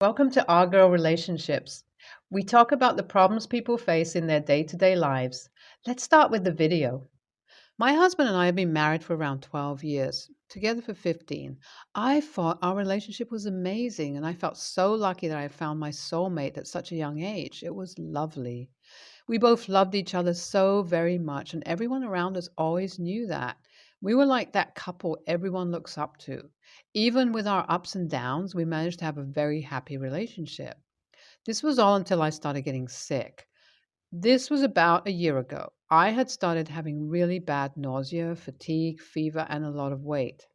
Welcome to Our Girl Relationships. We talk about the problems people face in their day to day lives. Let's start with the video. My husband and I have been married for around 12 years, together for 15. I thought our relationship was amazing, and I felt so lucky that I found my soulmate at such a young age. It was lovely. We both loved each other so very much, and everyone around us always knew that. We were like that couple everyone looks up to. Even with our ups and downs, we managed to have a very happy relationship. This was all until I started getting sick. This was about a year ago. I had started having really bad nausea, fatigue, fever, and a lot of weight.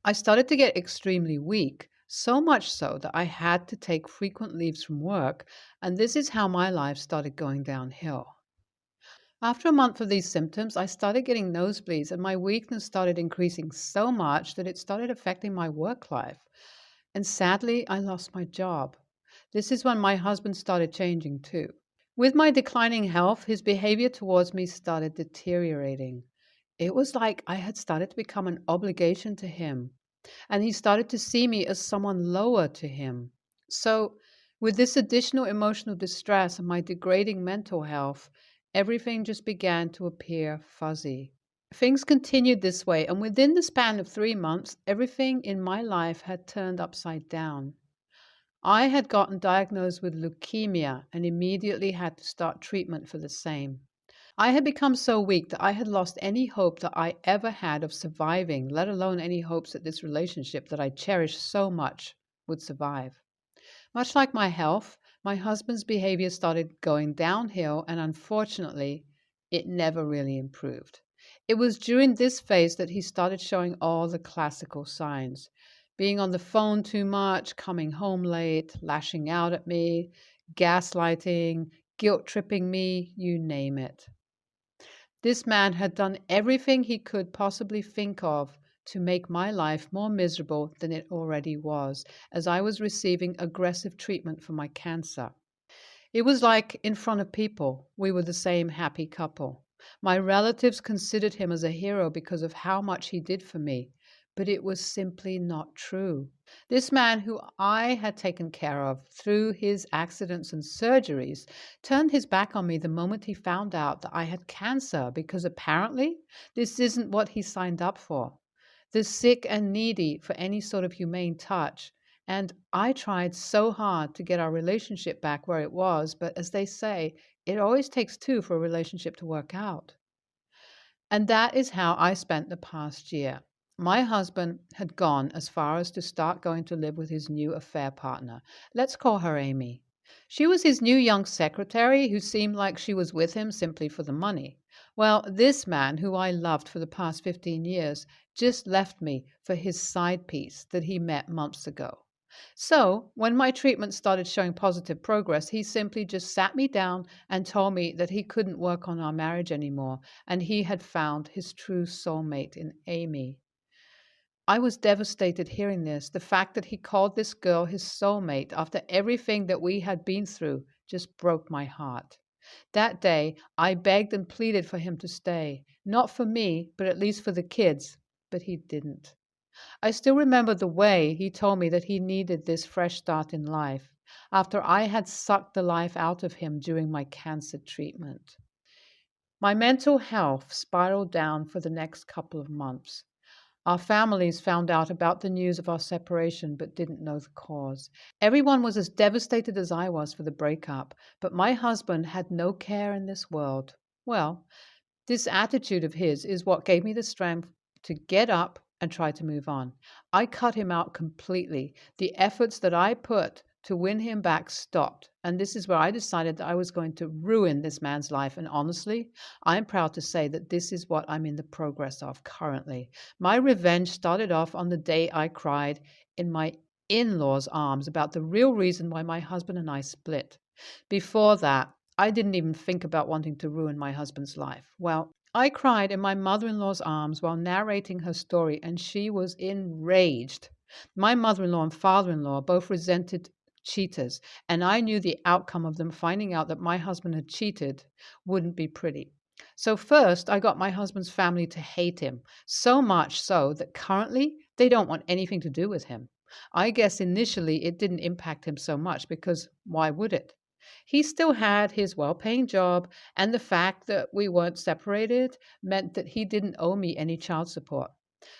I started to get extremely weak, so much so that I had to take frequent leaves from work, and this is how my life started going downhill. After a month of these symptoms, I started getting nosebleeds, and my weakness started increasing so much that it started affecting my work life. And sadly, I lost my job. This is when my husband started changing too. With my declining health, his behavior towards me started deteriorating. It was like I had started to become an obligation to him, and he started to see me as someone lower to him. So, with this additional emotional distress and my degrading mental health, everything just began to appear fuzzy. Things continued this way, and within the span of 3 months, everything in my life had turned upside down. I had gotten diagnosed with leukemia and immediately had to start treatment for the same. I had become so weak that I had lost any hope that I ever had of surviving, let alone any hopes that this relationship that I cherished so much would survive. Much like my health, my husband's behavior started going downhill, and unfortunately, it never really improved. It was during this phase that he started showing all the classical signs: being on the phone too much, coming home late, lashing out at me, gaslighting, guilt tripping me, you name it. This man had done everything he could possibly think of to make my life more miserable than it already was, as I was receiving aggressive treatment for my cancer. It was like in front of people, we were the same happy couple. My relatives considered him as a hero because of how much he did for me, but it was simply not true. This man, who I had taken care of through his accidents and surgeries, turned his back on me the moment he found out that I had cancer because apparently this isn't what he signed up for. The sick and needy for any sort of humane touch. And I tried so hard to get our relationship back where it was, but as they say, it always takes two for a relationship to work out. And that is how I spent the past year. My husband had gone as far as to start going to live with his new affair partner. Let's call her Amy. She was his new young secretary who seemed like she was with him simply for the money. Well, this man, who I loved for the past 15 years, just left me for his side piece that he met months ago. So, when my treatment started showing positive progress, he simply just sat me down and told me that he couldn't work on our marriage anymore, and he had found his true soulmate in Amy. I was devastated hearing this. The fact that he called this girl his soulmate after everything that we had been through just broke my heart. That day, I begged and pleaded for him to stay, not for me, but at least for the kids, but he didn't. I still remember the way he told me that he needed this fresh start in life after I had sucked the life out of him during my cancer treatment. My mental health spiraled down for the next couple of months. Our families found out about the news of our separation but didn't know the cause. Everyone was as devastated as I was for the breakup, but my husband had no care in this world. Well, this attitude of his is what gave me the strength to get up and try to move on. I cut him out completely. The efforts that I put to win him back stopped. And this is where I decided that I was going to ruin this man's life. And honestly, I'm proud to say that this is what I'm in the progress of currently. My revenge started off on the day I cried in my in law's arms about the real reason why my husband and I split. Before that, I didn't even think about wanting to ruin my husband's life. Well, I cried in my mother in law's arms while narrating her story, and she was enraged. My mother in law and father in law both resented cheaters, and I knew the outcome of them finding out that my husband had cheated wouldn't be pretty. So, first, I got my husband's family to hate him, so much so that currently they don't want anything to do with him. I guess initially it didn't impact him so much because why would it? He still had his well paying job, and the fact that we weren't separated meant that he didn't owe me any child support.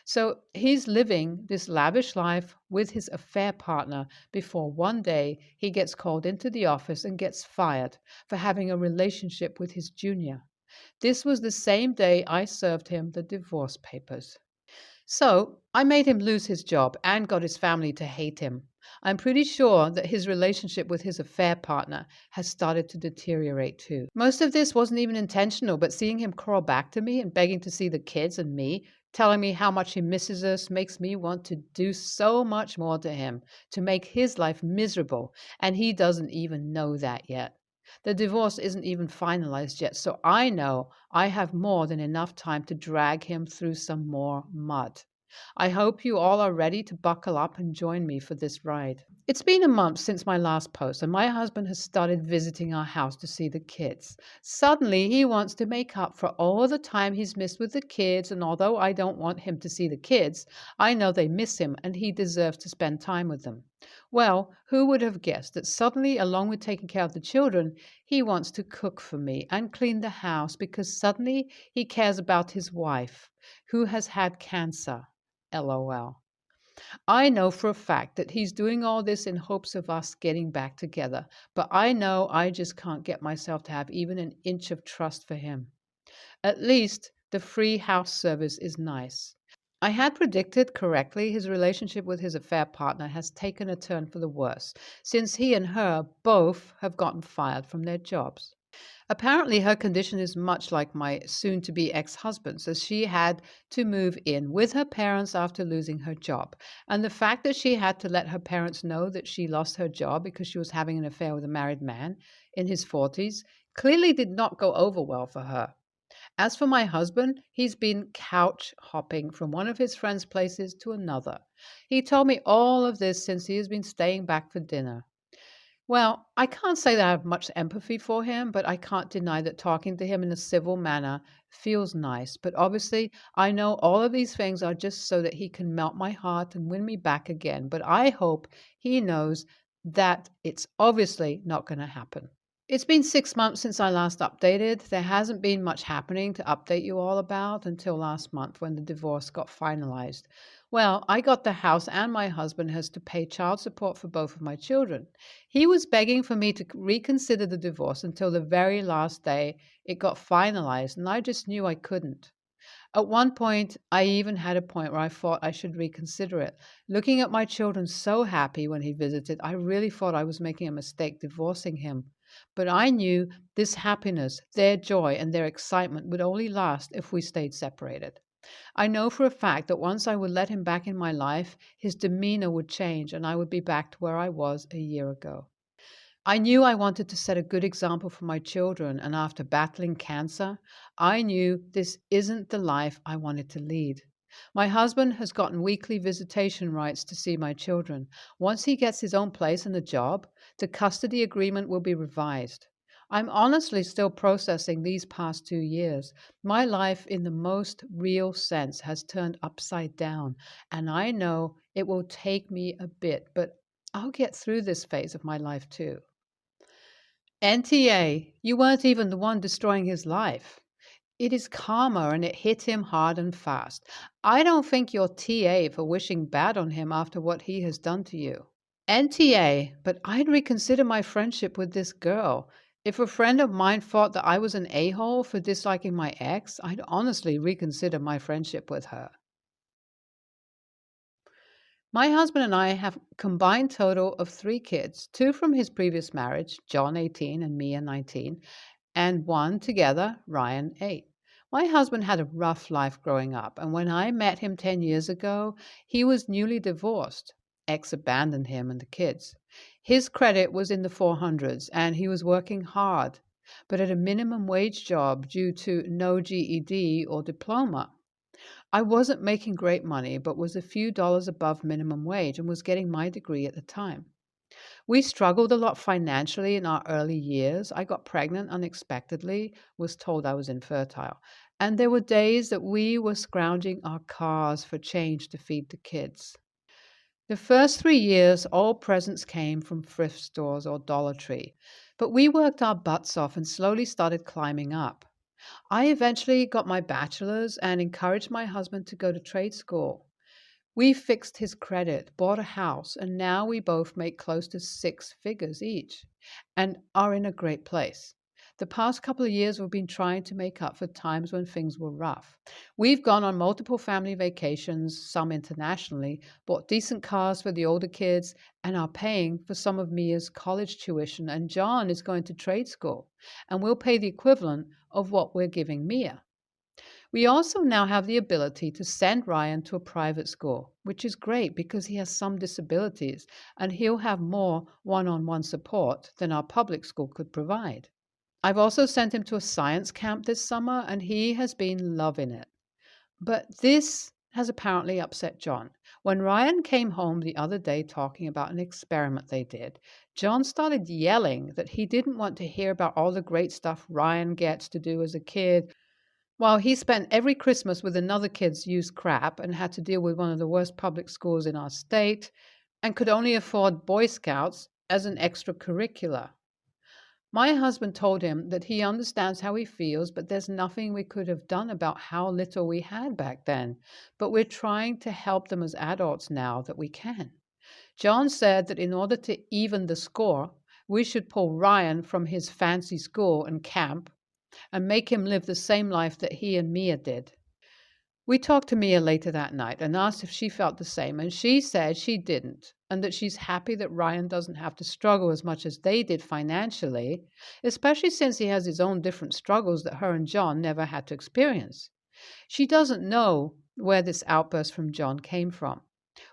So he's living this lavish life with his affair partner before one day he gets called into the office and gets fired for having a relationship with his junior. This was the same day I served him the divorce papers. So I made him lose his job and got his family to hate him. I'm pretty sure that his relationship with his affair partner has started to deteriorate too. Most of this wasn't even intentional, but seeing him crawl back to me and begging to see the kids and me, telling me how much he misses us, makes me want to do so much more to him, to make his life miserable, and he doesn't even know that yet. The divorce isn't even finalized yet, so I know I have more than enough time to drag him through some more mud. I hope you all are ready to buckle up and join me for this ride. It's been a month since my last post, and my husband has started visiting our house to see the kids. Suddenly, he wants to make up for all the time he's missed with the kids, and although I don't want him to see the kids, I know they miss him and he deserves to spend time with them. Well, who would have guessed that suddenly, along with taking care of the children, he wants to cook for me and clean the house because suddenly he cares about his wife, who has had cancer. LOL. I know for a fact that he's doing all this in hopes of us getting back together, but I know I just can't get myself to have even an inch of trust for him. At least the free house service is nice. I had predicted correctly his relationship with his affair partner has taken a turn for the worse, since he and her both have gotten fired from their jobs. Apparently, her condition is much like my soon to be ex husband's, as she had to move in with her parents after losing her job. And the fact that she had to let her parents know that she lost her job because she was having an affair with a married man in his 40s clearly did not go over well for her. As for my husband, he's been couch hopping from one of his friends' places to another. He told me all of this since he has been staying back for dinner. Well, I can't say that I have much empathy for him, but I can't deny that talking to him in a civil manner feels nice. But obviously, I know all of these things are just so that he can melt my heart and win me back again. But I hope he knows that it's obviously not going to happen. It's been 6 months since I last updated. There hasn't been much happening to update you all about until last month when the divorce got finalized. Well, I got the house and my husband has to pay child support for both of my children. He was begging for me to reconsider the divorce until the very last day it got finalized, and I just knew I couldn't. At one point, I even had a point where I thought I should reconsider it. Looking at my children so happy when he visited, I really thought I was making a mistake divorcing him. But I knew this happiness, their joy, and their excitement would only last if we stayed separated. I know for a fact that once I would let him back in my life, his demeanor would change and I would be back to where I was a year ago. I knew I wanted to set a good example for my children, and after battling cancer, I knew this isn't the life I wanted to lead. My husband has gotten weekly visitation rights to see my children. Once he gets his own place and a job, the custody agreement will be revised. I'm honestly still processing these past 2 years. My life, in the most real sense, has turned upside down, and I know it will take me a bit, but I'll get through this phase of my life too. NTA, you weren't even the one destroying his life. It is karma and it hit him hard and fast. I don't think you're TA for wishing bad on him after what he has done to you. NTA, but I'd reconsider my friendship with this girl. If a friend of mine thought that I was an a-hole for disliking my ex, I'd honestly reconsider my friendship with her. My husband and I have a combined total of 3 kids, 2 from his previous marriage, John 18 and Mia 19, and 1 together, Ryan 8. My husband had a rough life growing up, and when I met him 10 years ago, he was newly divorced. Ex abandoned him and the kids. His credit was in the 400s, and he was working hard, but at a minimum wage job due to no GED or diploma. I wasn't making great money, but was a few dollars above minimum wage and was getting my degree at the time. We struggled a lot financially in our early years. I got pregnant unexpectedly, was told I was infertile. And there were days that we were scrounging our cars for change to feed the kids. The first 3 years, all presents came from thrift stores or Dollar Tree, but we worked our butts off and slowly started climbing up. I eventually got my bachelor's and encouraged my husband to go to trade school. We fixed his credit, bought a house, and now we both make close to six figures each and are in a great place. The past couple of years, we've been trying to make up for times when things were rough. We've gone on multiple family vacations, some internationally, bought decent cars for the older kids, and are paying for some of Mia's college tuition. And John is going to trade school, and we'll pay the equivalent of what we're giving Mia. We also now have the ability to send Ryan to a private school, which is great because he has some disabilities and he'll have more one on one support than our public school could provide. I've also sent him to a science camp this summer and he has been loving it. But this has apparently upset John. When Ryan came home the other day talking about an experiment they did, John started yelling that he didn't want to hear about all the great stuff Ryan gets to do as a kid while he spent every Christmas with another kid's used crap and had to deal with one of the worst public schools in our state and could only afford Boy Scouts as an extracurricular. My husband told him that he understands how he feels, but there's nothing we could have done about how little we had back then. But we're trying to help them as adults now that we can. John said that in order to even the score, we should pull Ryan from his fancy school and camp and make him live the same life that he and Mia did. We talked to Mia later that night and asked if she felt the same, and she said she didn't, and that she's happy that Ryan doesn't have to struggle as much as they did financially, especially since he has his own different struggles that her and John never had to experience. She doesn't know where this outburst from John came from.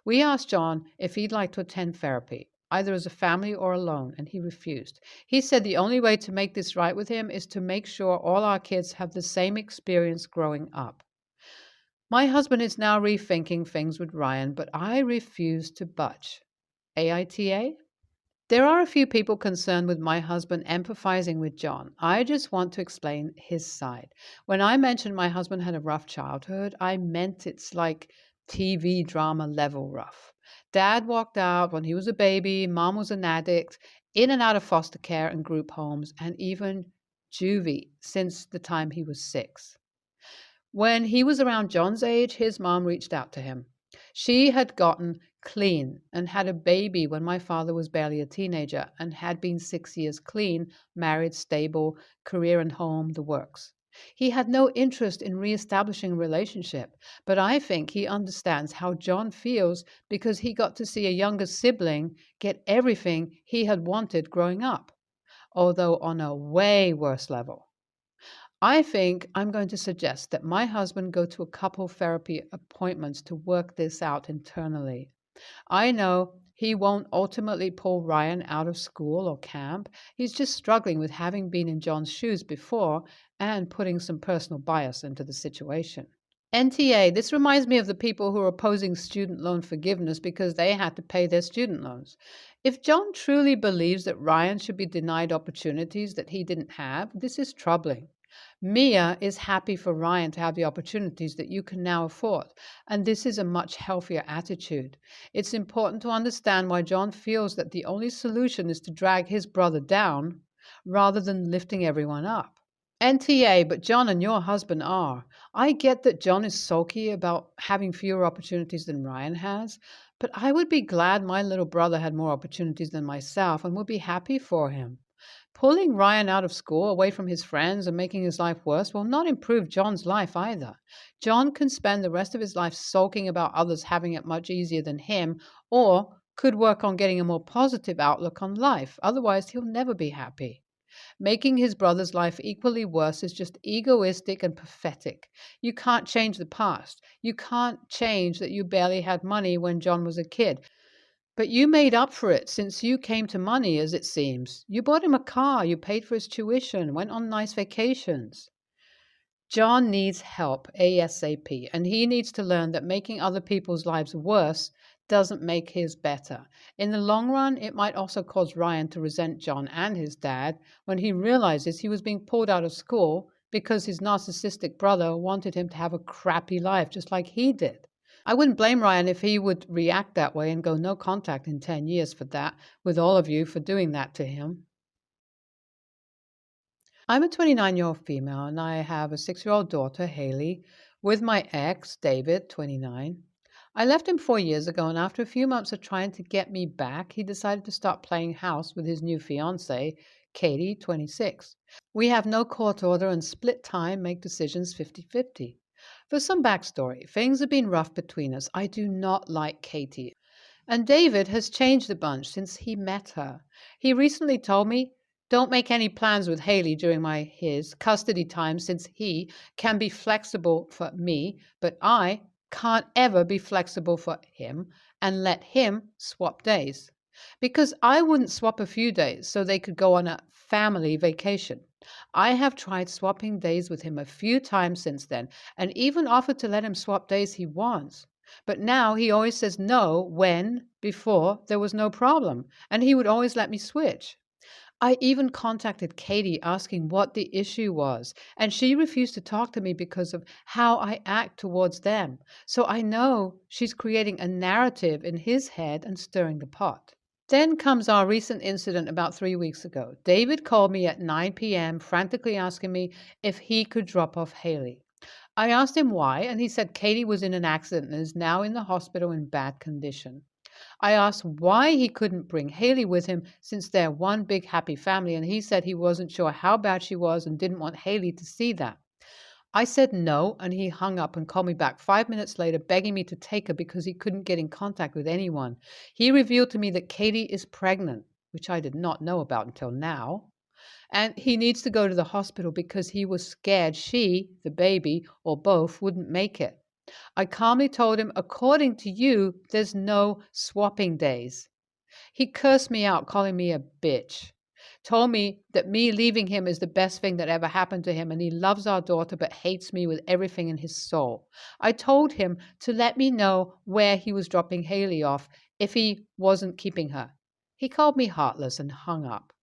We asked John if he'd like to attend therapy, either as a family or alone, and he refused. He said the only way to make this right with him is to make sure all our kids have the same experience growing up. My husband is now rethinking things with Ryan, but I refuse to budge. AITA? There are a few people concerned with my husband empathizing with John. I just want to explain his side. When I mentioned my husband had a rough childhood, I meant it's like TV drama level rough. Dad walked out when he was a baby, mom was an addict, in and out of foster care and group homes, and even juvie since the time he was 6. When he was around John's age, his mom reached out to him. She had gotten clean and had a baby when my father was barely a teenager and had been 6 years clean, married, stable, career and home, the works. He had no interest in reestablishing a relationship, but I think he understands how John feels because he got to see a younger sibling get everything he had wanted growing up, although on a way worse level. I think I'm going to suggest that my husband go to a couple therapy appointments to work this out internally. I know he won't ultimately pull Ryan out of school or camp. He's just struggling with having been in John's shoes before and putting some personal bias into the situation. NTA, this reminds me of the people who are opposing student loan forgiveness because they had to pay their student loans. If John truly believes that Ryan should be denied opportunities that he didn't have, this is troubling. Mia is happy for Ryan to have the opportunities that you can now afford, and this is a much healthier attitude. It's important to understand why John feels that the only solution is to drag his brother down rather than lifting everyone up. NTA, but John and your husband are. I get that John is sulky about having fewer opportunities than Ryan has, but I would be glad my little brother had more opportunities than myself and would be happy for him. Pulling Ryan out of school, away from his friends, and making his life worse will not improve John's life either. John can spend the rest of his life sulking about others having it much easier than him, or could work on getting a more positive outlook on life. Otherwise, he'll never be happy. Making his brother's life equally worse is just egoistic and pathetic. You can't change the past. You can't change that you barely had money when John was a kid. But you made up for it since you came to money, as it seems. You bought him a car, you paid for his tuition, went on nice vacations. John needs help ASAP, and he needs to learn that making other people's lives worse doesn't make his better. In the long run, it might also cause Ryan to resent John and his dad when he realizes he was being pulled out of school because his narcissistic brother wanted him to have a crappy life just like he did. I wouldn't blame Ryan if he would react that way and go no contact in 10 years for that, with all of you for doing that to him. I'm a 29-year-old female and I have a 6-year-old daughter, Haley, with my ex, David, 29. I left him 4 years ago, and after a few months of trying to get me back, he decided to start playing house with his new fiancée, Katie, 26. We have no court order and split time, make decisions 50-50. For some backstory, things have been rough between us. I do not like Katie. And David has changed a bunch since he met her. He recently told me, don't make any plans with Haley during his custody time since he can be flexible for me, but I can't ever be flexible for him and let him swap days. Because I wouldn't swap a few days so they could go on a family vacation. I have tried swapping days with him a few times since then and even offered to let him swap days he wants. But now he always says no when, before, there was no problem, and he would always let me switch. I even contacted Katie asking what the issue was, and she refused to talk to me because of how I act towards them. So I know she's creating a narrative in his head and stirring the pot. Then comes our recent incident about 3 weeks ago. David called me at 9 p.m., frantically asking me if he could drop off Haley. I asked him why, and he said Katie was in an accident and is now in the hospital in bad condition. I asked why he couldn't bring Haley with him since they're one big happy family, and he said he wasn't sure how bad she was and didn't want Haley to see that. I said no, and he hung up and called me back 5 minutes later, begging me to take her because he couldn't get in contact with anyone. He revealed to me that Katie is pregnant, which I did not know about until now. And he needs to go to the hospital because he was scared she, the baby, or both wouldn't make it. I calmly told him, according to you, there's no swapping days. He cursed me out, calling me a bitch. Told me that me leaving him is the best thing that ever happened to him, and he loves our daughter but hates me with everything in his soul. I told him to let me know where he was dropping Haley off if he wasn't keeping her. He called me heartless and hung up.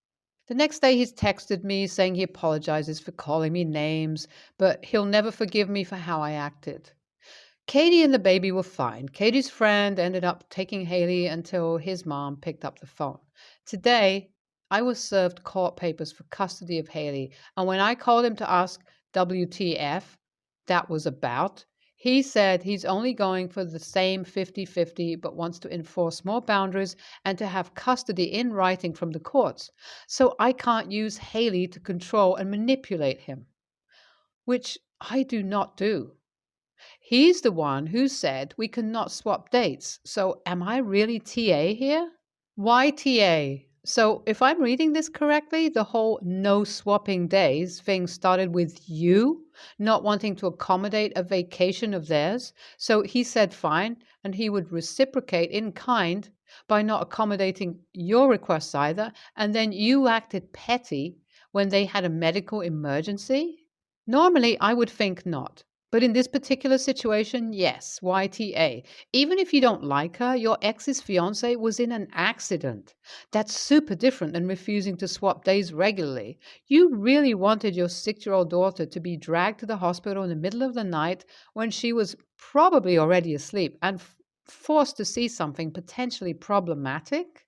The next day he's texted me saying he apologizes for calling me names, but he'll never forgive me for how I acted. Katie and the baby were fine. Katie's friend ended up taking Haley until his mom picked up the phone. Today, I was served court papers for custody of Haley, and when I called him to ask WTF that was about, he said he's only going for the same 50-50 but wants to enforce more boundaries and to have custody in writing from the courts, so I can't use Haley to control and manipulate him, which I do not do. He's the one who said we cannot swap dates. So am I really TA here? Why TA? So if I'm reading this correctly, the whole no swapping days thing started with you not wanting to accommodate a vacation of theirs. So he said fine, and he would reciprocate in kind by not accommodating your requests either, and then you acted petty when they had a medical emergency? Normally, I would think not. But in this particular situation, yes, YTA. Even if you don't like her, your ex's fiance was in an accident. That's super different than refusing to swap days regularly. You really wanted your 6-year-old daughter to be dragged to the hospital in the middle of the night when she was probably already asleep and forced to see something potentially problematic?